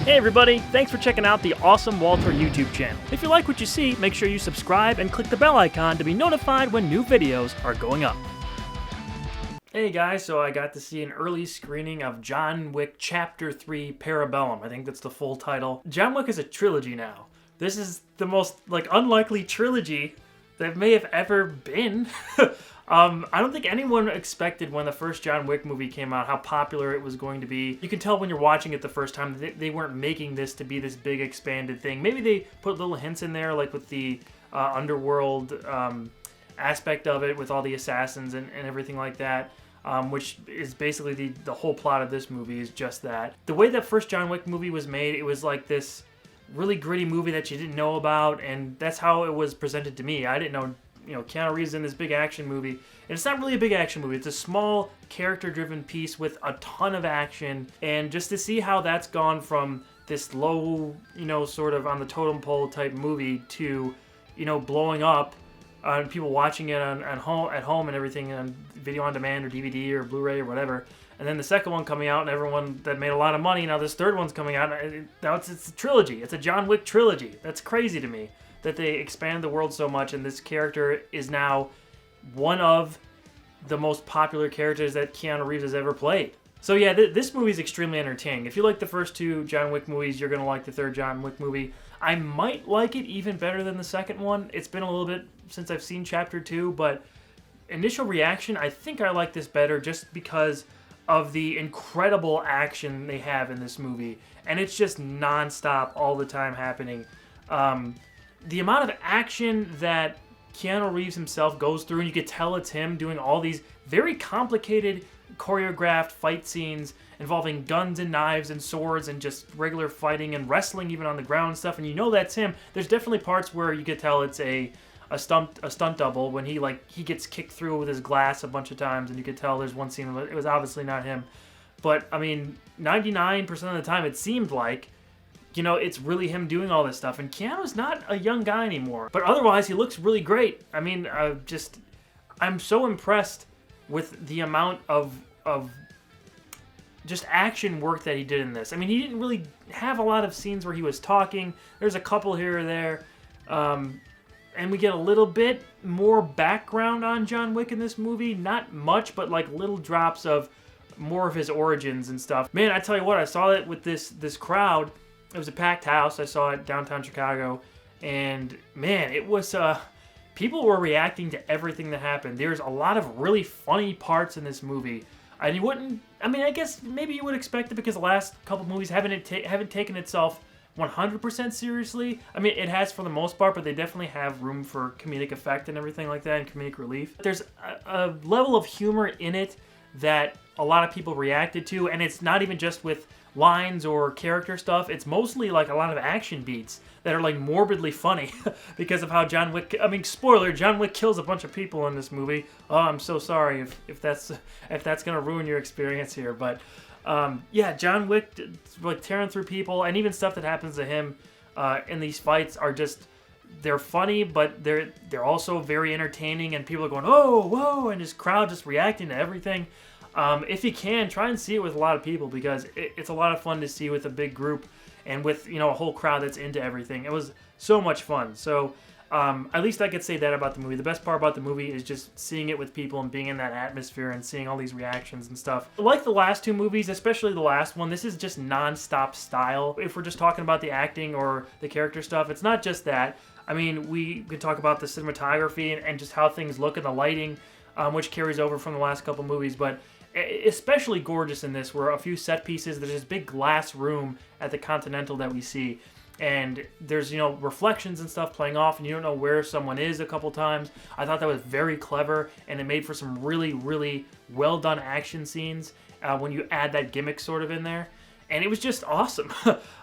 Hey everybody, thanks for checking out the Awesome Walter YouTube channel. If you like what you see, make sure you subscribe and click the bell icon to be notified when new videos are going up. Hey guys, so I got to see an early screening of John Wick Chapter 3 Parabellum. I think that's the full title. John Wick is a trilogy now. This is the most unlikely trilogy that may have ever been. I don't think anyone expected when the first John Wick movie came out how popular it was going to be. You can tell when you're watching it the first time that they weren't making this to be this big expanded thing. Maybe they put little hints in there, like with the underworld aspect of it, with all the assassins and everything like that, which is basically the whole plot of this movie is just that. The way that first John Wick movie was made, it was like this really gritty movie that you didn't know about, and that's how it was presented to me. I didn't know, Keanu Reeves in this big action movie. And it's not really a big action movie. It's a small character-driven piece with a ton of action. And just to see how that's gone from this low, sort of on the totem pole type movie to, blowing up and people watching it at home and everything on video on demand or DVD or Blu-ray or whatever. And then the second one coming out and everyone that made a lot of money. Now this third one's coming out. Now it's a trilogy. It's a John Wick trilogy. That's crazy to me that they expand the world so much, and this character is now one of the most popular characters that Keanu Reeves has ever played. So yeah, this movie is extremely entertaining. If you like the first two John Wick movies, you're going to like the third John Wick movie. I might like it even better than the second one. It's been a little bit since I've seen Chapter 2, but initial reaction, I think I like this better just because of the incredible action they have in this movie. And it's just non-stop all the time happening. The amount of action that Keanu Reeves himself goes through, and you could tell it's him doing all these very complicated choreographed fight scenes involving guns and knives and swords and just regular fighting and wrestling even on the ground and stuff, and that's him. There's definitely parts where you could tell it's a stunt double when he gets kicked through with his glass a bunch of times, and you could tell there's one scene where it was obviously not him. But 99% of the time it seemed like it's really him doing all this stuff. And Keanu's not a young guy anymore. But otherwise, he looks really great. I'm so impressed with the amount of just action work that he did in this. He didn't really have a lot of scenes where he was talking. There's a couple here or there. And we get a little bit more background on John Wick in this movie. Not much, but little drops of more of his origins and stuff. Man, I tell you what, I saw it with this crowd. It was a packed house. I saw it downtown Chicago, and man, it was, people were reacting to everything that happened. There's a lot of really funny parts in this movie. And you wouldn't, I guess maybe you would expect it because the last couple movies haven't taken itself 100% seriously. It has for the most part, but they definitely have room for comedic effect and everything like that, and comedic relief. There's a level of humor in it that a lot of people reacted to, and it's not even just with lines or character stuff. It's mostly a lot of action beats that are morbidly funny because of how John Wick, spoiler, John Wick kills a bunch of people in this movie. Oh, I'm so sorry if that's gonna ruin your experience here, but yeah, John Wick tearing through people, and even stuff that happens to him in these fights are just, they're funny, but they're also very entertaining, and people are going, oh, whoa, and this crowd just reacting to everything. If you can, try and see it with a lot of people, because it's a lot of fun to see with a big group and with a whole crowd that's into everything. It was so much fun. So at least I could say that about the movie. The best part about the movie is just seeing it with people and being in that atmosphere and seeing all these reactions and stuff. Like the last two movies, especially the last one, this is just non-stop style. If we're just talking about the acting or the character stuff, it's not just that. We could talk about the cinematography and just how things look and the lighting, which carries over from the last couple movies, but especially gorgeous in this, where a few set pieces, there's this big glass room at the Continental that we see, and there's reflections and stuff playing off, and you don't know where someone is a couple times. I thought that was very clever, and it made for some really, really well done action scenes when you add that gimmick sort of in there. And it was just awesome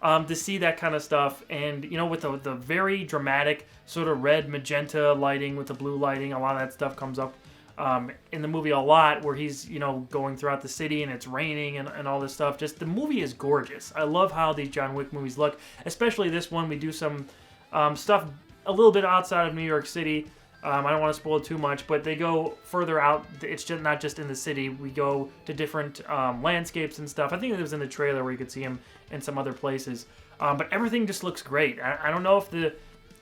to see that kind of stuff. And, with the very dramatic sort of red magenta lighting with the blue lighting, a lot of that stuff comes up in the movie a lot, where he's, going throughout the city and it's raining and all this stuff. Just, the movie is gorgeous. I love how these John Wick movies look, especially this one. We do some stuff a little bit outside of New York City. I don't want to spoil too much, but they go further out. It's just not just in the city. We go to different landscapes and stuff. I think it was in the trailer where you could see him in some other places. But everything just looks great. I don't know if the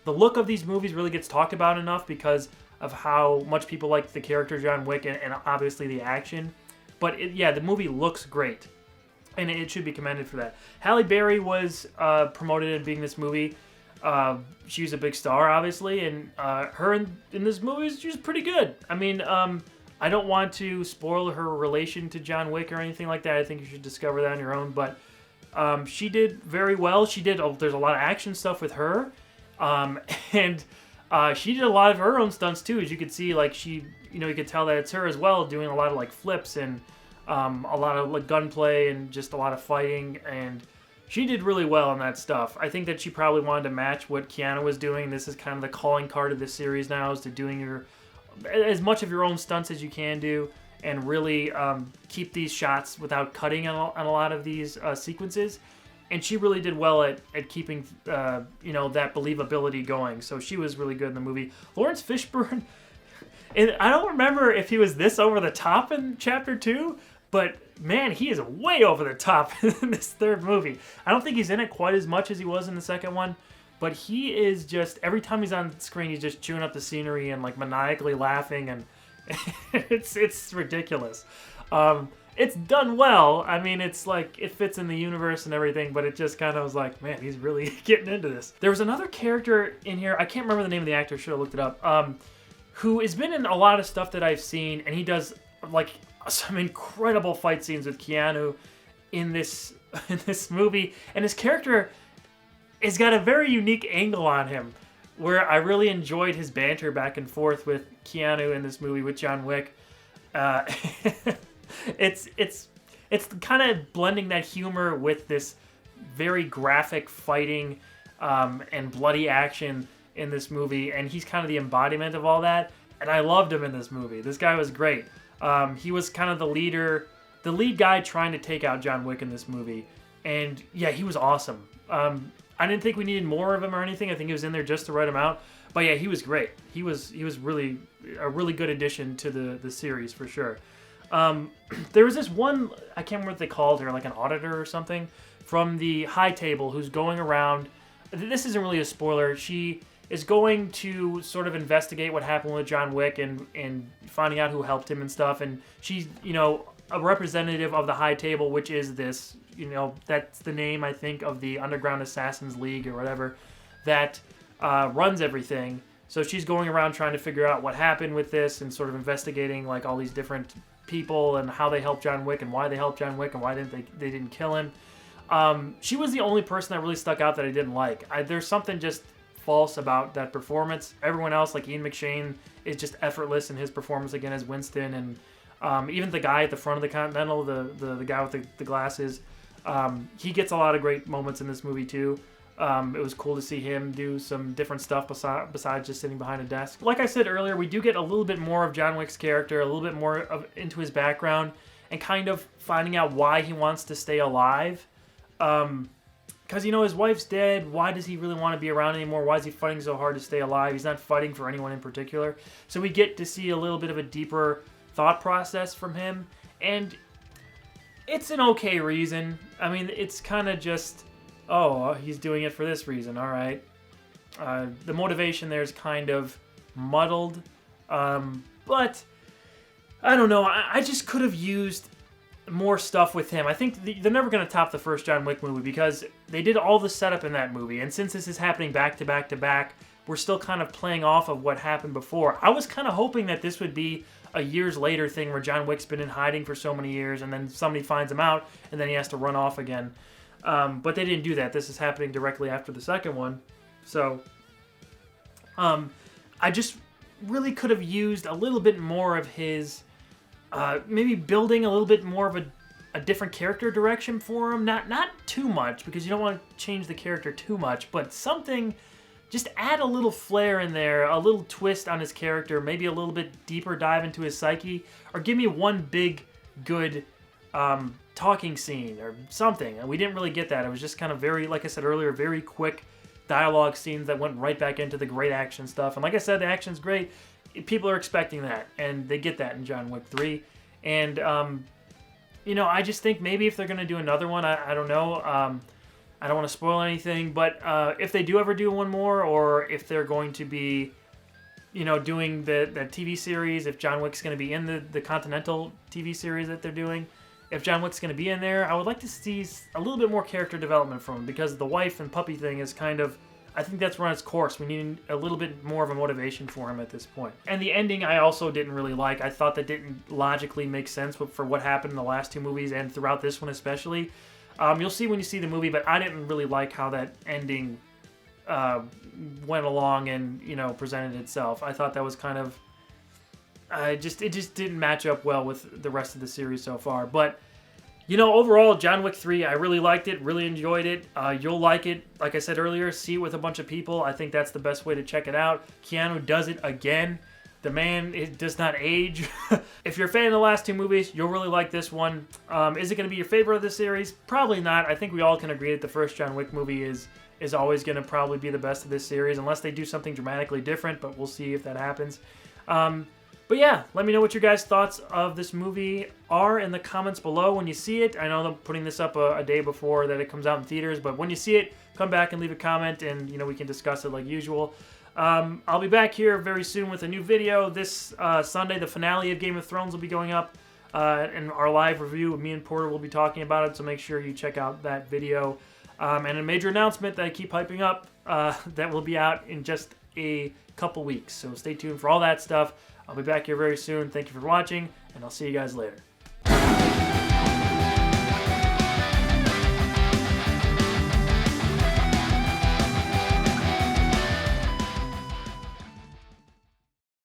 look of these movies really gets talked about enough because of how much people like the character John Wick and obviously the action. But yeah, the movie looks great, and it should be commended for that. Halle Berry was promoted in being this movie. She was a big star, obviously, and her in this movie, she was pretty good. I mean, I don't want to spoil her relation to John Wick or anything like that. I think you should discover that on your own, but she did very well. There's a lot of action stuff with her, and she did a lot of her own stunts too, as you could see. Like you could tell that it's her as well, doing a lot of like flips and a lot of like gunplay and just a lot of fighting, and she did really well on that stuff. I think that she probably wanted to match what Keanu was doing. This is kind of the calling card of this series now, is to doing as much of your own stunts as you can do, and really keep these shots without cutting on a lot of these sequences. And she really did well at keeping that believability going. So she was really good in the movie. Lawrence Fishburne, and I don't remember if he was this over the top in Chapter 2, but man, he is way over the top in this third movie. I don't think he's in it quite as much as he was in the second one, but he is just, every time he's on screen, he's just chewing up the scenery and like maniacally laughing, and it's ridiculous. It's done well. I mean, it's like, it fits in the universe and everything, but it just kind of was like, man, he's really getting into this. There was another character in here, I can't remember the name of the actor, should have looked it up, who has been in a lot of stuff that I've seen, and he does like some incredible fight scenes with Keanu in this movie, and his character has got a very unique angle on him, where I really enjoyed his banter back and forth with Keanu in this movie with John Wick. It's kind of blending that humor with this very graphic fighting and bloody action in this movie, and he's kind of the embodiment of all that, and I loved him in this movie. This guy was great. He was kind of the lead guy trying to take out John Wick in this movie. And yeah, he was awesome. I didn't think we needed more of him or anything. I think he was in there just the right amount. But yeah, he was great. He was really a really good addition to the series for sure. There was this one, I can't remember what they called her, like an auditor or something, from the high table, who's going around. This isn't really a spoiler. She is going to sort of investigate what happened with John Wick and finding out who helped him and stuff. And she's, a representative of the High Table, which is this, that's the name, I think, of the Underground Assassins League or whatever, that runs everything. So she's going around trying to figure out what happened with this and sort of investigating like all these different people and how they helped John Wick and why they helped John Wick and why they didn't kill him. She was the only person that really stuck out that I didn't like. There's something just false about that performance. Everyone else, like Ian McShane, is just effortless in his performance again as Winston, and even the guy at the front of the Continental, the guy with the glasses, he gets a lot of great moments in this movie too. It was cool to see him do some different stuff besides just sitting behind a desk. Like I said earlier, we do get a little bit more of John Wick's character, a little bit more into his background, and kind of finding out why he wants to stay alive. Because, his wife's dead. Why does he really want to be around anymore? Why is he fighting so hard to stay alive? He's not fighting for anyone in particular. So we get to see a little bit of a deeper thought process from him. And it's an okay reason. I mean, it's kind of just, he's doing it for this reason. All right. The motivation there is kind of muddled. But I don't know. I just could have used more stuff with him. I think they're never going to top the first John Wick movie because they did all the setup in that movie, and since this is happening back to back to back, we're still kind of playing off of what happened before. I was kind of hoping that this would be a years later thing where John Wick's been in hiding for so many years and then somebody finds him out and then he has to run off again. But they didn't do that. This is happening directly after the second one. So I just really could have used a little bit more of his maybe building a little bit more of a different character direction for him. Not too much, because you don't want to change the character too much, but something, just add a little flair in there, a little twist on his character, maybe a little bit deeper dive into his psyche, or give me one big, good talking scene or something. And we didn't really get that. It was just kind of very, like I said earlier, very quick dialogue scenes that went right back into the great action stuff. And like I said, the action's great. People are expecting that, and they get that in John Wick 3. And, you know, I just think maybe if they're going to do another one, I don't know. I don't want to spoil anything, but if they do ever do one more, or if they're going to be, you know, doing the TV series, if John Wick's going to be in the Continental TV series that they're doing, if John Wick's going to be in there, I would like to see a little bit more character development from him, because the wife and puppy thing is kind of, I think that's run its course. We need a little bit more of a motivation for him at this point. And the ending I also didn't really like. I thought that didn't logically make sense for what happened in the last two movies and throughout this one especially. You'll see when you see the movie, but I didn't really like how that ending went along and, you know, presented itself. I thought that was kind of... it just didn't match up well with the rest of the series so far. But, you know, overall, John Wick 3, I really liked it, really enjoyed it. You'll like it, like I said earlier, see it with a bunch of people. I think that's the best way to check it out. Keanu does it again. The man, it does not age. If you're a fan of the last two movies, you'll really like this one. Is it going to be your favorite of the series? Probably not. I think we all can agree that the first John Wick movie is always going to probably be the best of this series, unless they do something dramatically different, but we'll see if that happens. But yeah, let me know what your guys' thoughts of this movie are in the comments below when you see it. I know I'm putting this up a day before that it comes out in theaters, but when you see it, come back and leave a comment, and, you know, we can discuss it like usual. I'll be back here very soon with a new video. This Sunday, the finale of Game of Thrones will be going up, and our live review, me and Porter will be talking about it, so make sure you check out that video. And a major announcement that I keep hyping up that will be out in just a couple weeks, so stay tuned for all that stuff. I'll be back here very soon. Thank you for watching, and I'll see you guys later.